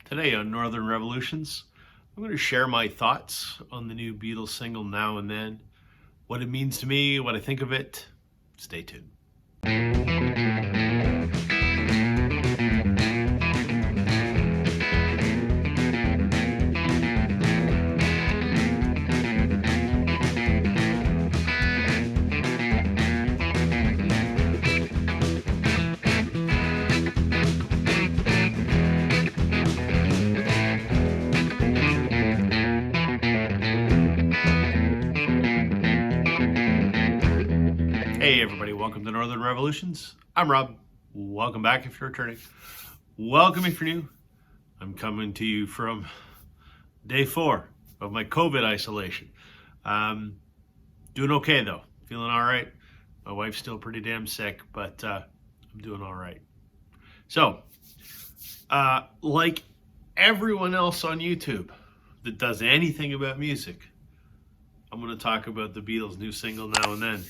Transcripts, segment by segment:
Today on Northern Revolutions, I'm going to share my thoughts on the new Beatles single Now and Then, what it means to me, what I think of it. Stay tuned. Hey everybody, welcome to Northern Revolutions. I'm Rob. Welcome back if you're returning. Welcome if you're new. I'm coming to you from day 4 of my COVID isolation. Doing okay though, feeling all right. My wife's still pretty damn sick, but I'm doing all right. So, like everyone else on YouTube that does anything about music, I'm going to talk about the Beatles' new single Now and Then.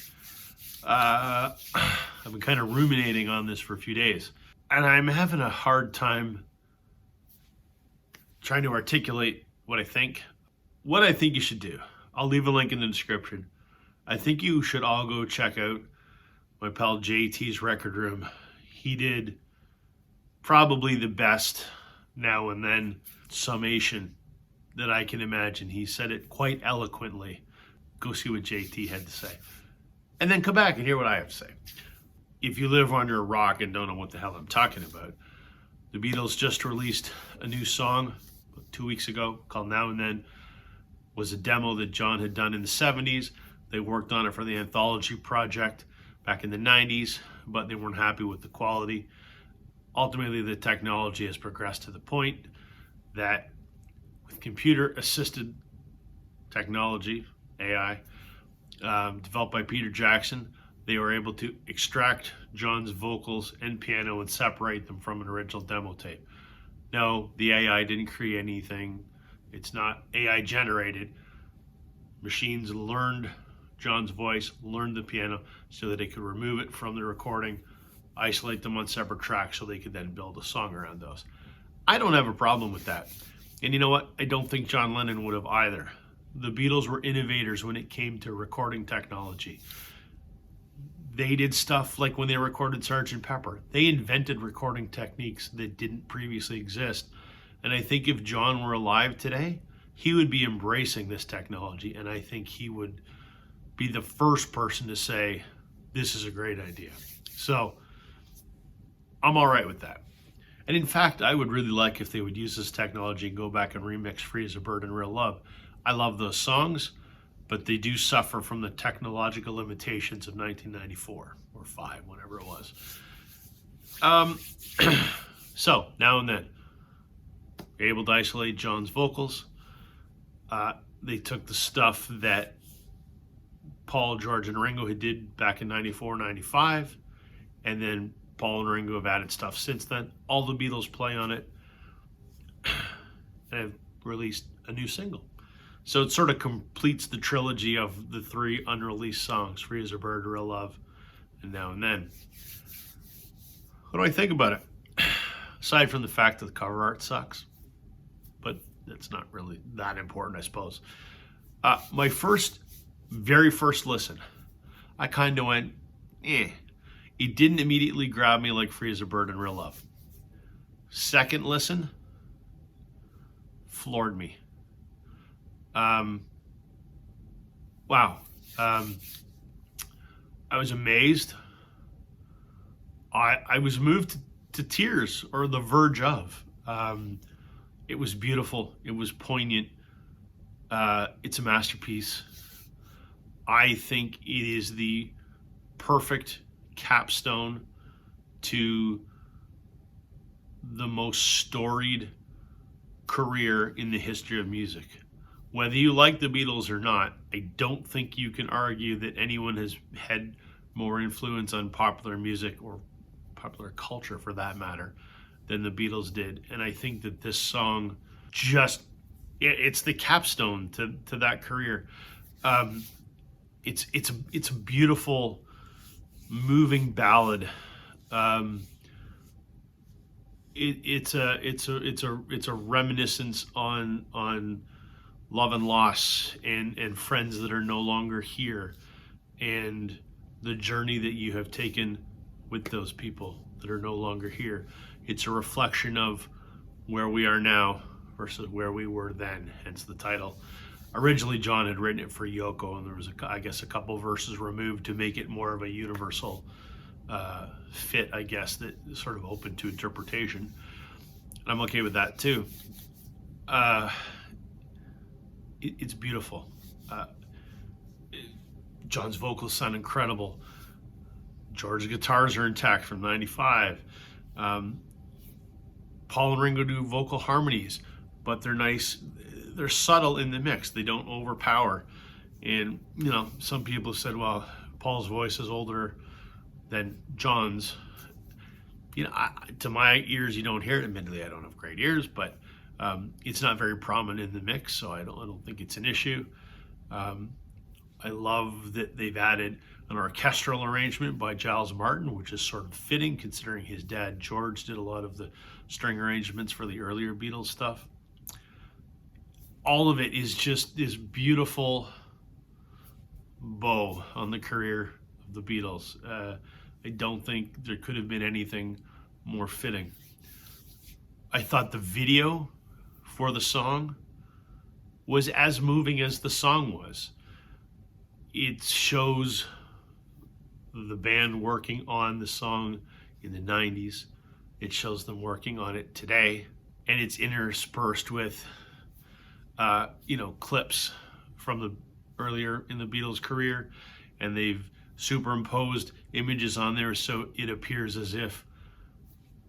I've been kind of ruminating on this for a few days, and I'm having a hard time trying to articulate what I think. What I think you should do, I'll leave a link in the description. I think you should all go check out my pal JT's Record Room. He did probably the best Now and Then summation that I can imagine. He said it quite eloquently. Go see what JT had to say. And then come back and hear what I have to say. If you live under a rock and don't know what the hell I'm talking about, the Beatles just released a new song 2 weeks ago called Now and Then. It was a demo that John had done in the 70s. They worked on it for the Anthology project back in the 90s, but they weren't happy with the quality. Ultimately, the technology has progressed to the point that with computer-assisted technology, AI, developed by Peter Jackson, they were able to extract John's vocals and piano and separate them from an original demo tape. No, the AI didn't create anything. It's not AI generated. Machines learned John's voice, learned the piano, so that they could remove it from the recording, isolate them on separate tracks so they could then build a song around those. I don't have a problem with that. And you know what? I don't think John Lennon would have either. The Beatles were innovators when it came to recording technology. They did stuff like when they recorded Sgt. Pepper. They invented recording techniques that didn't previously exist. And I think if John were alive today, he would be embracing this technology. And I think he would be the first person to say, this is a great idea. So I'm all right with that. And in fact, I would really like if they would use this technology and go back and remix Free as a Bird and Real Love. I love those songs, but they do suffer from the technological limitations of 1994 or 5, whatever it was. So, Now and Then, we're able to isolate John's vocals. They took the stuff that Paul, George, and Ringo had did back in 94, 95, and then Paul and Ringo have added stuff since then. All the Beatles play on it and have released a new single. So it sort of completes the trilogy of the 3 unreleased songs, Free as a Bird, Real Love, and Now and Then. What do I think about it? Aside from the fact that the cover art sucks, but that's not really that important, I suppose. My very first listen, I kind of went, eh. It didn't immediately grab me like Free as a Bird and Real Love. Second listen, floored me. Wow. I was amazed. I was moved to tears or the verge of. It was beautiful. It was poignant. It's a masterpiece. I think it is the perfect capstone to the most storied career in the history of music. Whether you like the Beatles or not, I don't think you can argue that anyone has had more influence on popular music or popular culture for that matter than the Beatles did. And I think that this song it's the capstone to that career. It's a beautiful, moving ballad. it's a reminiscence on love and loss and friends that are no longer here, and the journey that you have taken with those people that are no longer here. It's a reflection of where we are now versus where we were then, hence the title. Originally, John had written it for Yoko, and there was, I guess, a couple verses removed to make it more of a universal fit, I guess, that is sort of open to interpretation. And I'm okay with that too. It's beautiful. John's vocals sound incredible. George's guitars are intact from '95. Paul and Ringo do vocal harmonies, but they're nice. They're subtle in the mix. They don't overpower. And, you know, some people said, well, Paul's voice is older than John's. You know, to my ears, you don't hear it. Admittedly, I don't have great ears, but it's not very prominent in the mix, so I don't think it's an issue. I love that they've added an orchestral arrangement by Giles Martin, which is sort of fitting considering his dad George did a lot of the string arrangements for the earlier Beatles stuff. All of it is just this beautiful bow on the career of the Beatles. I don't think there could have been anything more fitting. I thought the video for the song was as moving as the song was. It shows the band working on the song in the 90s. It shows them working on it today. And it's interspersed with, clips from the earlier in the Beatles' career. And they've superimposed images on there so it appears as if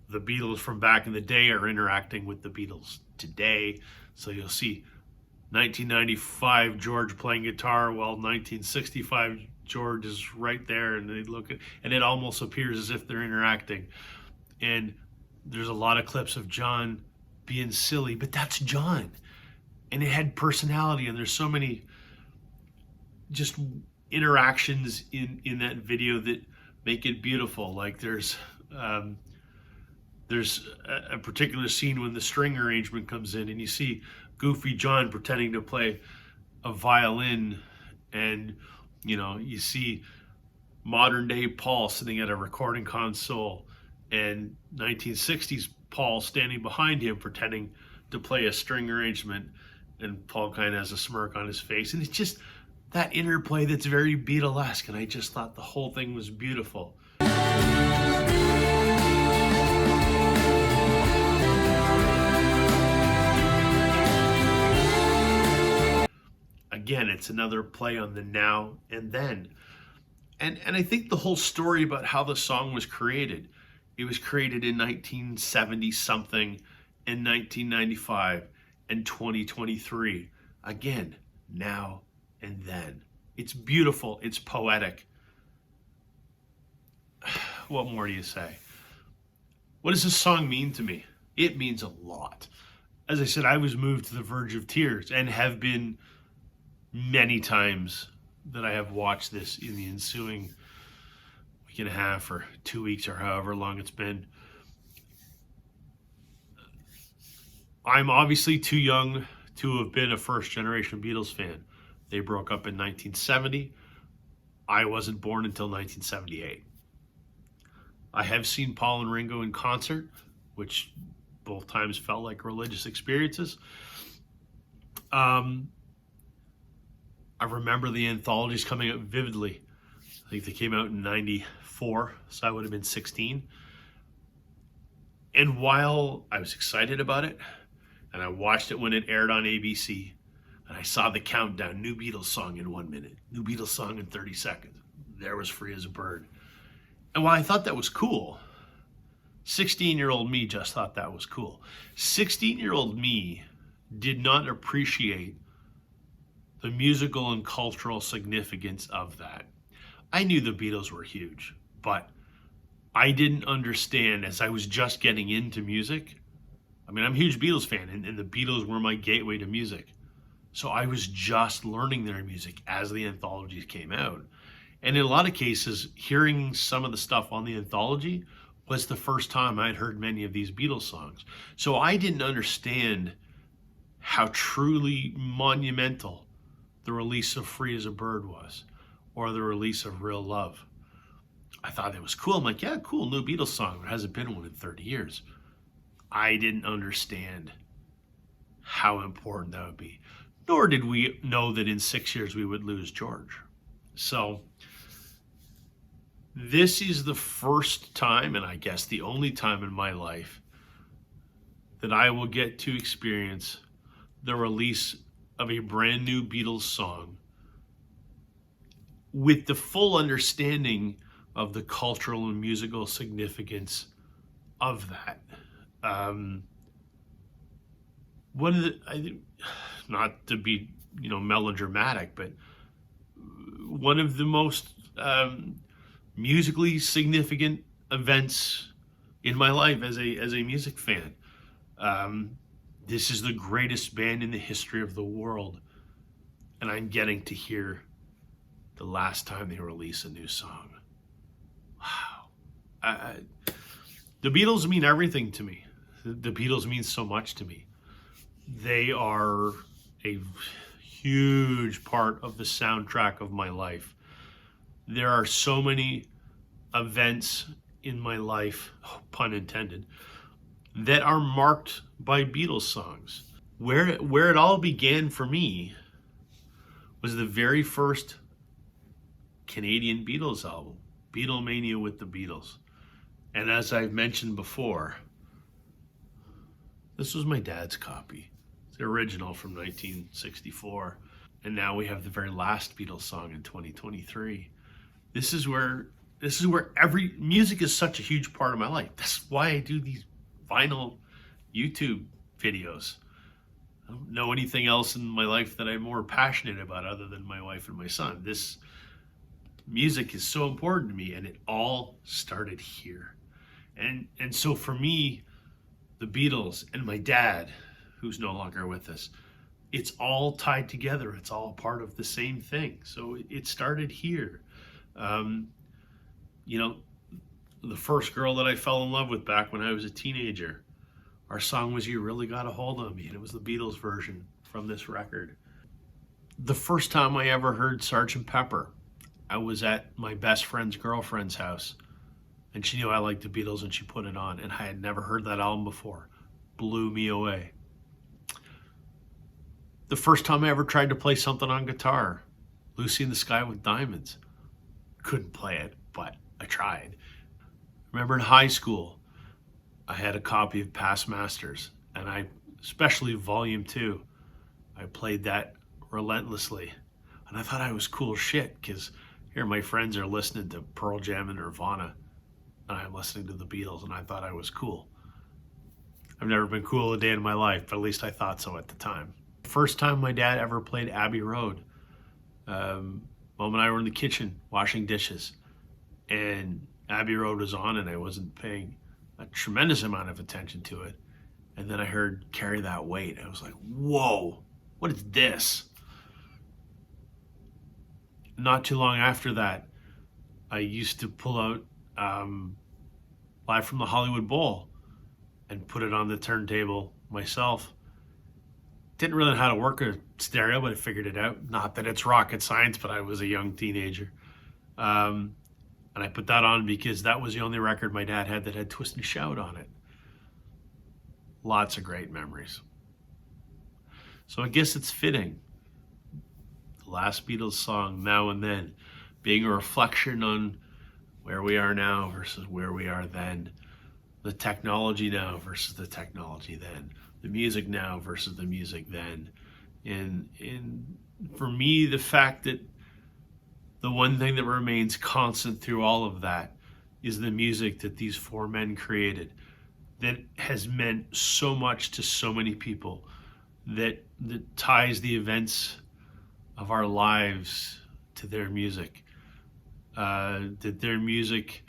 the Beatles from back in the day are interacting with the Beatles today. So you'll see 1995 George playing guitar while 1965 George is right there, and they look at, and it almost appears as if they're interacting. And there's a lot of clips of John being silly, but that's John, and it had personality. And there's so many just interactions in that video that make it beautiful. Like there's a particular scene when the string arrangement comes in, and you see Goofy John pretending to play a violin, and you see modern day Paul sitting at a recording console, and 1960s Paul standing behind him pretending to play a string arrangement, and Paul kind of has a smirk on his face. And it's just that interplay that's very Beatlesque, and I just thought the whole thing was beautiful. Again, it's another play on the now and then. And I think the whole story about how the song was created, it was created in 1970 something, and 1995, and 2023. Again, now and then. It's beautiful. It's poetic. What more do you say? What does this song mean to me? It means a lot. As I said, I was moved to the verge of tears, and have been many times that I have watched this in the ensuing week and a half or 2 weeks or however long it's been. I'm obviously too young to have been a first generation Beatles fan. They broke up in 1970. I wasn't born until 1978. I have seen Paul and Ringo in concert, which both times felt like religious experiences. I remember the anthologies coming out vividly. I think they came out in 94, so I would have been 16. And while I was excited about it, and I watched it when it aired on ABC, and I saw the countdown, new Beatles song in 1 minute, new Beatles song in 30 seconds. There was Free as a Bird. And while I thought that was cool, 16-year-old me just thought that was cool. 16-year-old me did not appreciate the musical and cultural significance of that. I knew the Beatles were huge, but I didn't understand as I was just getting into music. I mean, I'm a huge Beatles fan, and the Beatles were my gateway to music. So I was just learning their music as the anthologies came out. And in a lot of cases, hearing some of the stuff on the anthology was the first time I'd heard many of these Beatles songs. So I didn't understand how truly monumental the release of Free as a Bird was, or the release of Real Love. I thought it was cool. I'm like, yeah, cool, new Beatles song. There hasn't been one in 30 years. I didn't understand how important that would be. Nor did we know that in 6 years we would lose George. So this is the first time, and I guess the only time in my life, that I will get to experience the release of a brand new Beatles song with the full understanding of the cultural and musical significance of that. One of the, not to be, melodramatic, but one of the most musically significant events in my life as a music fan. This is the greatest band in the history of the world, and I'm getting to hear the last time they release a new song. Wow. The Beatles mean everything to me. The Beatles mean so much to me. They are a huge part of the soundtrack of my life. There are so many events in my life, pun intended, that are marked by Beatles songs. Where it all began for me was the very first Canadian Beatles album, Beatlemania with the Beatles. And as I've mentioned before, this was my dad's copy. It's the original from 1964. And now we have the very last Beatles song in 2023. This is where every music is such a huge part of my life. That's why I do these vinyl YouTube videos. I don't know anything else in my life that I'm more passionate about other than my wife and my son. This music is so important to me, and it all started here. And so for me, the Beatles and my dad, who's no longer with us, it's all tied together. It's all part of the same thing. So it started here. The first girl that I fell in love with back when I was a teenager, our song was You Really Got a Hold on Me, and it was the Beatles version from this record. The first time I ever heard Sgt. Pepper, I was at my best friend's girlfriend's house, and she knew I liked the Beatles, and she put it on, and I had never heard that album before. Blew me away. The first time I ever tried to play something on guitar, Lucy in the Sky with Diamonds. Couldn't play it, but I tried. Remember in high school, I had a copy of Past Masters, and especially Volume 2, I played that relentlessly. And I thought I was cool shit, because here my friends are listening to Pearl Jam and Nirvana, and I'm listening to the Beatles, and I thought I was cool. I've never been cool a day in my life, but at least I thought so at the time. First time my dad ever played Abbey Road, Mom and I were in the kitchen washing dishes, and Abbey Road was on, and I wasn't paying a tremendous amount of attention to it. And then I heard Carry That Weight. I was like, whoa, what is this? Not too long after that, I used to pull out Live from the Hollywood Bowl and put it on the turntable myself. Didn't really know how to work a stereo, but I figured it out. Not that it's rocket science, but I was a young teenager. And I put that on because that was the only record my dad had that had Twist and Shout on it. Lots of great memories. So I guess it's fitting. The last Beatles song, Now and Then, being a reflection on where we are now versus where we are then. The technology now versus the technology then. The music now versus the music then. And for me, the fact that the one thing that remains constant through all of that is the music that these four men created, that has meant so much to so many people, that ties the events of our lives to their music, that their music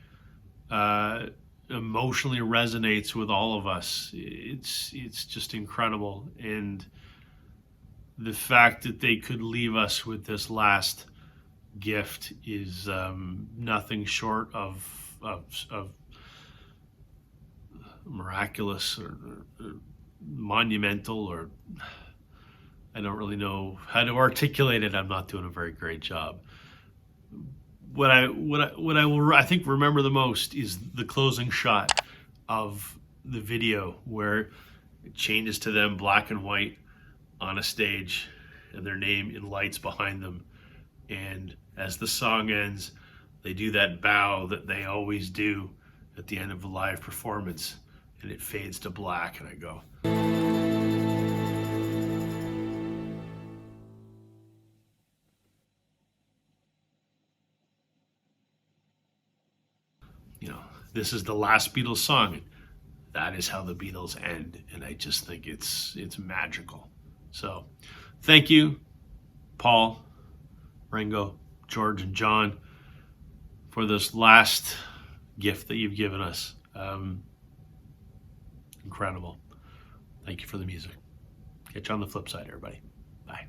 emotionally resonates with all of us. It's just incredible. And the fact that they could leave us with this last gift is nothing short of miraculous or monumental, or I don't really know how to articulate it. I'm not doing a very great job. I think remember the most is the closing shot of the video where it changes to them black and white on a stage and their name in lights behind them. And as the song ends, they do that bow that they always do at the end of a live performance, and it fades to black, and I go, you know, this is the last Beatles song. That is how the Beatles end, and I just think it's magical. So thank you, Paul, Ringo, George, and John, for this last gift that you've given us. Incredible. Thank you for the music. Catch you on the flip side, everybody. Bye.